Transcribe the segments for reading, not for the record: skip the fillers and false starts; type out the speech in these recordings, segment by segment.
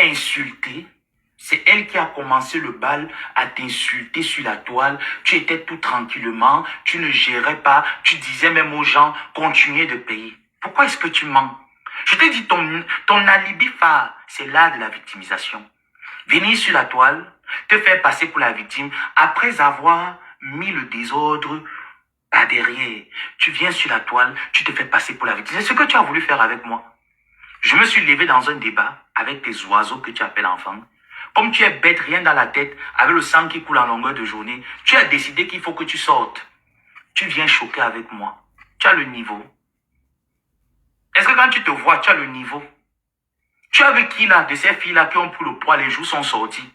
t'a insulté. C'est elle qui a commencé le bal à t'insulter sur la toile. Tu étais tout tranquillement, tu ne gérais pas, tu disais même aux gens, continuez de payer. Pourquoi est-ce que tu mens? Je te dis, ton alibi phare, c'est l'art de la victimisation. Venir sur la toile, te faire passer pour la victime, après avoir mis le désordre par derrière. Tu viens sur la toile, tu te fais passer pour la victime. C'est ce que tu as voulu faire avec moi. Je me suis levé dans un débat avec tes oiseaux que tu appelles enfants. Comme tu es bête, rien dans la tête, avec le sang qui coule en longueur de journée, tu as décidé qu'il faut que tu sortes. Tu viens choquer avec moi. Tu as le niveau. Est-ce que quand tu te vois, tu as le niveau? Tu es avec qui là, de ces filles-là qui ont pris le poids, les joues sont sorties?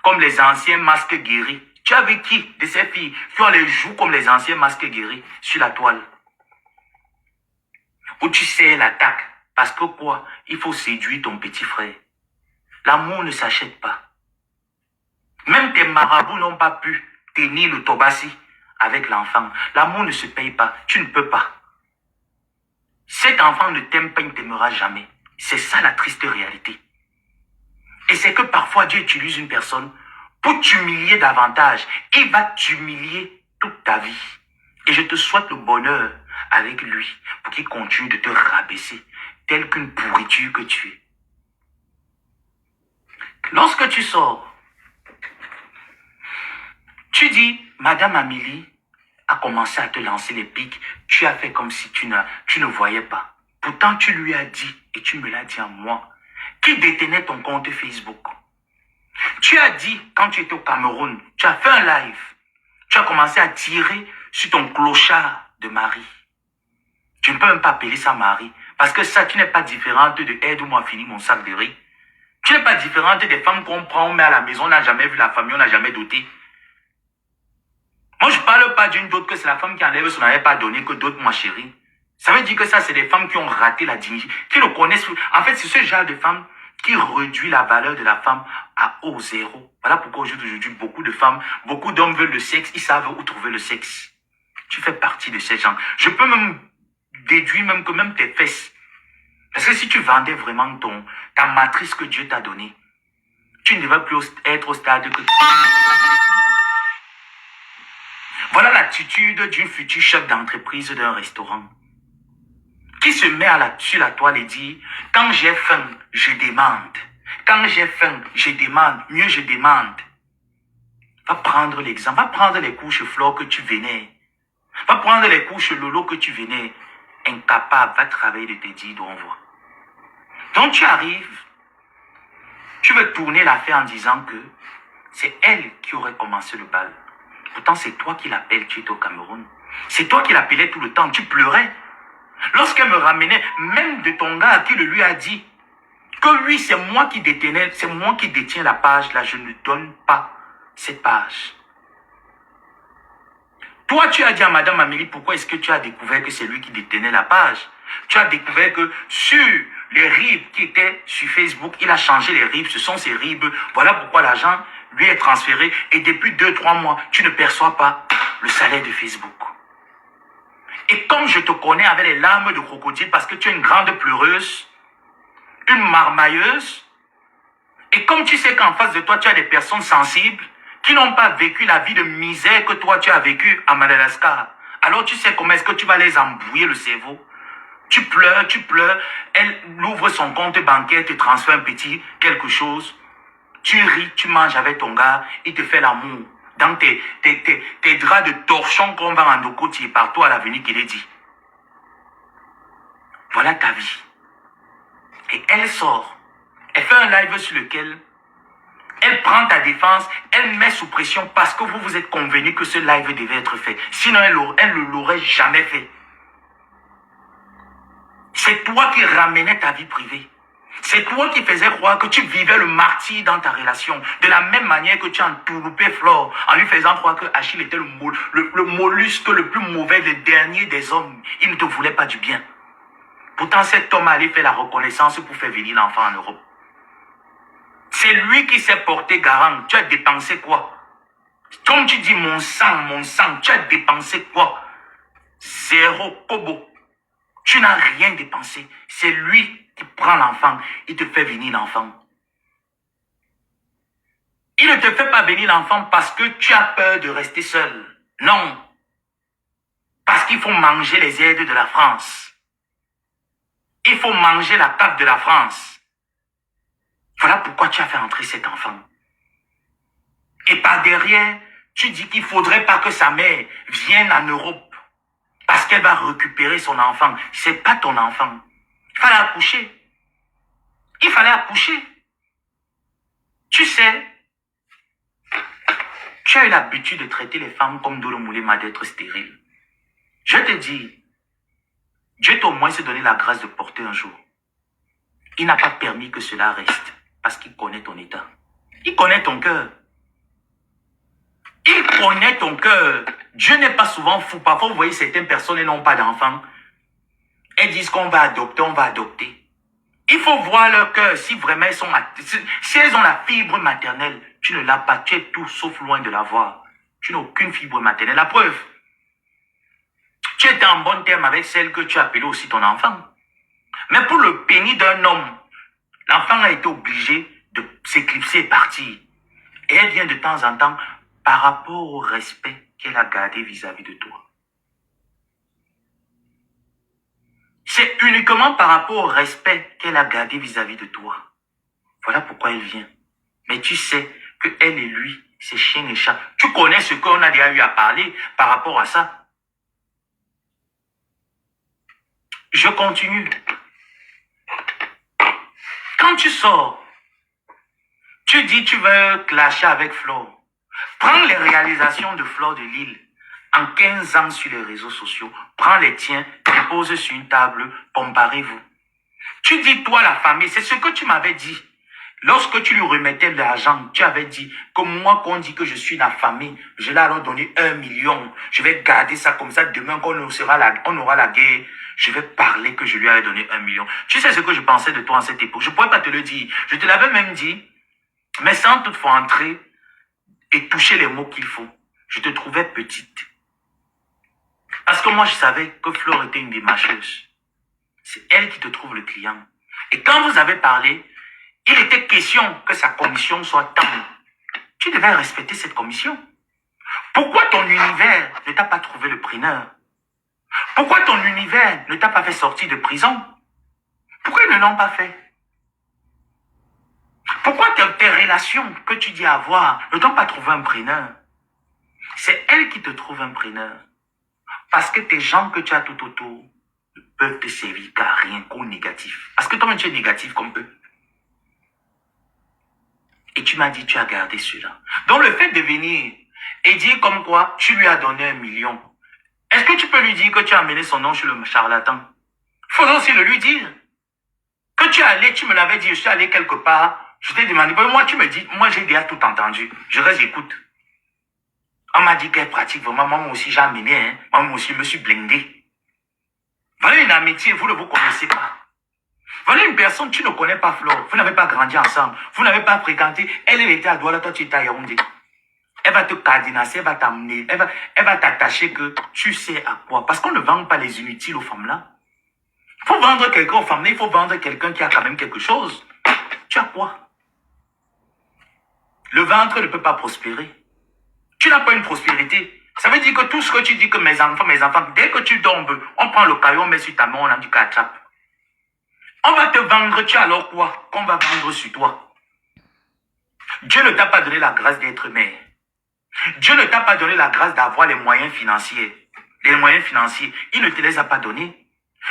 Comme les anciens masques guéris. Tu es avec qui de ces filles qui ont les joues comme les anciens masques guéris sur la toile? Où tu sais l'attaque. Parce que quoi? Il faut séduire ton petit frère. L'amour ne s'achète pas. Même tes marabouts n'ont pas pu tenir le tobassi avec l'enfant. L'amour ne se paye pas. Tu ne peux pas. Cet enfant ne t'aime pas, il ne t'aimera jamais. C'est ça la triste réalité. Et c'est que parfois Dieu utilise une personne pour t'humilier davantage. Il va t'humilier toute ta vie. Et je te souhaite le bonheur avec lui pour qu'il continue de te rabaisser tel qu'une pourriture que tu es. Lorsque tu sors, tu dis, Madame Amélie a commencé à te lancer les pics. Tu as fait comme si tu ne voyais pas. Pourtant, tu lui as dit, et tu me l'as dit à moi, qui détenait ton compte Facebook. Tu as dit, quand tu étais au Cameroun, tu as fait un live. Tu as commencé à tirer sur ton clochard de mari. Tu ne peux même pas appeler ça mari. Parce que ça, tu n'es pas différente de aide-moi à finir mon sac de riz. Tu n'es pas différente des femmes qu'on prend, on met à la maison, on n'a jamais vu la famille, on n'a jamais doté. Moi, je ne parle pas d'une d'autre que c'est la femme qui enlève ce qu'on n'avait pas donné que d'autres, ma chérie. Ça veut dire que ça, c'est des femmes qui ont raté la dignité, qui le connaissent. En fait, c'est ce genre de femmes qui réduit la valeur de la femme à au zéro. Voilà pourquoi aujourd'hui, beaucoup de femmes, beaucoup d'hommes veulent le sexe, ils savent où trouver le sexe. Tu fais partie de ces gens. Je peux même déduire même que même tes fesses. Parce que si tu vendais vraiment ta matrice que Dieu t'a donnée, tu ne devrais plus être au stade que... Voilà l'attitude d'une future chef d'entreprise d'un restaurant qui se met sur la toile et dit, quand j'ai faim, je demande. Quand j'ai faim, je demande. Mieux, je demande. Va prendre l'exemple. Va prendre les couches fleurs que tu venais. Va prendre les couches lolo que tu venais. Incapable, va travailler de te dire d'où on voit. Donc tu arrives, tu veux tourner l'affaire en disant que c'est elle qui aurait commencé le bal. Pourtant, c'est toi qui l'appelles, tu étais au Cameroun. C'est toi qui l'appelais tout le temps, tu pleurais. Lorsqu'elle me ramenait, même de ton gars qui le lui a dit, que oui, c'est moi qui détenais, c'est moi qui détiens la page, là, je ne donne pas cette page. Toi, tu as dit à Madame Amélie, pourquoi est-ce que tu as découvert que c'est lui qui détenait la page? Tu as découvert que sur les ribs qui étaient sur Facebook, il a changé les ribs, ce sont ces ribs. Voilà pourquoi l'argent lui est transféré. Et depuis 2-3 mois, tu ne perçois pas le salaire de Facebook. Et comme je te connais avec les larmes de crocodile, parce que tu es une grande pleureuse, une marmailleuse, et comme tu sais qu'en face de toi, tu as des personnes sensibles, qui n'ont pas vécu la vie de misère que toi tu as vécu à Madagascar. Alors tu sais comment est-ce que tu vas les embrouiller le cerveau. Tu pleures, elle ouvre son compte bancaire, te transfère un petit quelque chose. Tu ris, tu manges avec ton gars, il te fait l'amour. Dans tes draps de torchon qu'on vend en Okotie partout à l'avenue qu'il est dit. Voilà ta vie. Et elle sort. Elle fait un live sur lequel elle prend ta défense, elle met sous pression parce que vous vous êtes convenu que ce live devait être fait. Sinon, elle ne l'aurait jamais fait. C'est toi qui ramenais ta vie privée. C'est toi qui faisais croire que tu vivais le martyr dans ta relation. De la même manière que tu as entourloupé Flore en lui faisant croire que Achille était le mollusque le plus mauvais, le dernier des hommes. Il ne te voulait pas du bien. Pourtant, cet homme allait faire la reconnaissance pour faire venir l'enfant en Europe. C'est lui qui s'est porté garant. Tu as dépensé quoi? Comme tu dis, mon sang, tu as dépensé quoi? Zéro kobo. Tu n'as rien dépensé. C'est lui qui prend l'enfant. Il te fait venir l'enfant. Il ne te fait pas venir l'enfant parce que tu as peur de rester seul. Non. Parce qu'il faut manger les aides de la France. Il faut manger la table de la France. Voilà pourquoi tu as fait entrer cet enfant. Et par derrière, tu dis qu'il ne faudrait pas que sa mère vienne en Europe parce qu'elle va récupérer son enfant. C'est pas ton enfant. Il fallait accoucher. Il fallait accoucher. Tu sais, tu as eu l'habitude de traiter les femmes comme Dolo Moulema d'être stériles. Je te dis, Dieu t'a au moins se donné la grâce de porter un jour. Il n'a pas permis que cela reste parce qu'il connaît ton état. Il connaît ton cœur. Il connaît ton cœur. Dieu n'est pas souvent fou. Parfois, vous voyez certaines personnes et n'ont pas d'enfants. Elles disent qu'on va adopter, on va adopter. Il faut voir leur cœur si vraiment elles sont... Si elles ont la fibre maternelle, tu ne l'as pas. Tu es tout sauf loin de l'avoir. Tu n'as aucune fibre maternelle. La preuve, tu étais en bon terme avec celle que tu appelais aussi ton enfant. Mais pour le pénis d'un homme, l'enfant a été obligé de s'éclipser et partir. Et elle vient de temps en temps par rapport au respect qu'elle a gardé vis-à-vis de toi. C'est uniquement par rapport au respect qu'elle a gardé vis-à-vis de toi. Voilà pourquoi elle vient. Mais tu sais que elle et lui, c'est chien et chat. Tu connais ce qu'on a déjà eu à parler par rapport à ça. Je continue. Quand tu sors, tu dis tu veux clasher avec Flore. Prends les réalisations de Flore de Lille en 15 ans sur les réseaux sociaux. Prends les tiens, les pose sur une table, comparez-vous. Tu dis, toi, la famille, c'est ce que tu m'avais dit. Lorsque tu lui remettais l'argent, tu avais dit que moi, qu'on dit que je suis la famille, je leur ai donné 1 million. Je vais garder ça comme ça. Demain, quand on aura la guerre, je vais parler que je lui avais donné 1 million. Tu sais ce que je pensais de toi en cette époque. Je ne pourrais pas te le dire. Je te l'avais même dit, mais sans toutefois entrer et toucher les mots qu'il faut. Je te trouvais petite. Parce que moi, je savais que Flore était une démarcheuse. C'est elle qui te trouve le client. Et quand vous avez parlé, il était question que sa commission soit tendre. Tu devais respecter cette commission. Pourquoi ton univers ne t'a pas trouvé le preneur? Pourquoi ton univers ne t'a pas fait sortir de prison? Pourquoi ils ne l'ont pas fait? Pourquoi tes relations que tu dis avoir ne t'ont pas trouvé un preneur? C'est elle qui te trouve un preneur. Parce que tes gens que tu as tout autour ne peuvent te servir qu'à rien, qu'au négatif. Parce que toi-même tu es négatif comme eux. Et tu m'as dit, tu as gardé cela. Donc le fait de venir et dire comme quoi tu lui as donné 1 million, est-ce que tu peux lui dire que tu as amené son nom chez le charlatan? Il faut aussi le lui dire. Que tu es allé, tu me l'avais dit, je suis allé quelque part, je t'ai demandé, moi tu me dis, moi j'ai déjà tout entendu, je reste, j'écoute. On m'a dit qu'elle pratique vraiment, moi aussi j'ai amené, hein. Moi aussi je me suis blindé. Voilà une amitié, vous ne vous connaissez pas. Voilà une personne, tu ne connais pas Flore, vous n'avez pas grandi ensemble, vous n'avez pas fréquenté, elle était à Douala, toi tu étais à Yaoundé. Elle va te cadenasser, elle va t'amener, elle va t'attacher que tu sais à quoi. Parce qu'on ne vend pas les inutiles aux femmes là. Il faut vendre quelqu'un aux femmes là, il faut vendre quelqu'un qui a quand même quelque chose. Tu as quoi? Le ventre ne peut pas prospérer. Tu n'as pas une prospérité. Ça veut dire que tout ce que tu dis que mes enfants, dès que tu tombes, on prend le caillou, on met sur ta main, on a du catch-up. On va te vendre, tu as alors quoi qu'on va vendre sur toi? Dieu ne t'a pas donné la grâce d'être mère. Dieu ne t'a pas donné la grâce d'avoir les moyens financiers. Les moyens financiers, il ne te les a pas donnés.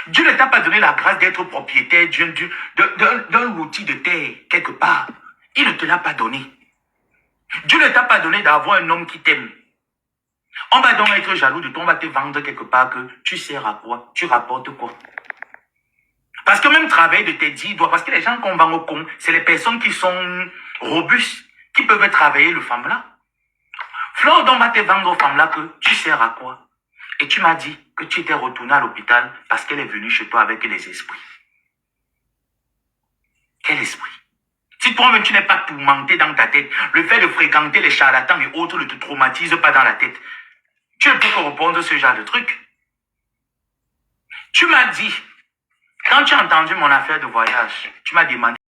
Dieu ne t'a pas donné la grâce d'être propriétaire d'un outil de terre quelque part. Il ne te l'a pas donné. Dieu ne t'a pas donné d'avoir un homme qui t'aime. On va donc être jaloux de toi, on va te vendre quelque part que tu sers à quoi? Tu rapportes quoi? Parce que même travailler de tes 10 doigts, parce que les gens qu'on vend au con, c'est les personnes qui sont robustes, qui peuvent travailler le femme là. Flore, on va te vendre aux femmes là que tu sers à quoi? Et tu m'as dit que tu étais retourné à l'hôpital parce qu'elle est venue chez toi avec les esprits. Quel esprit? Si toi-même tu n'es pas tourmenté dans ta tête, le fait de fréquenter les charlatans et autres ne te traumatise pas dans la tête. Tu ne peux que répondre ce genre de truc. Tu m'as dit, quand tu as entendu mon affaire de voyage, tu m'as demandé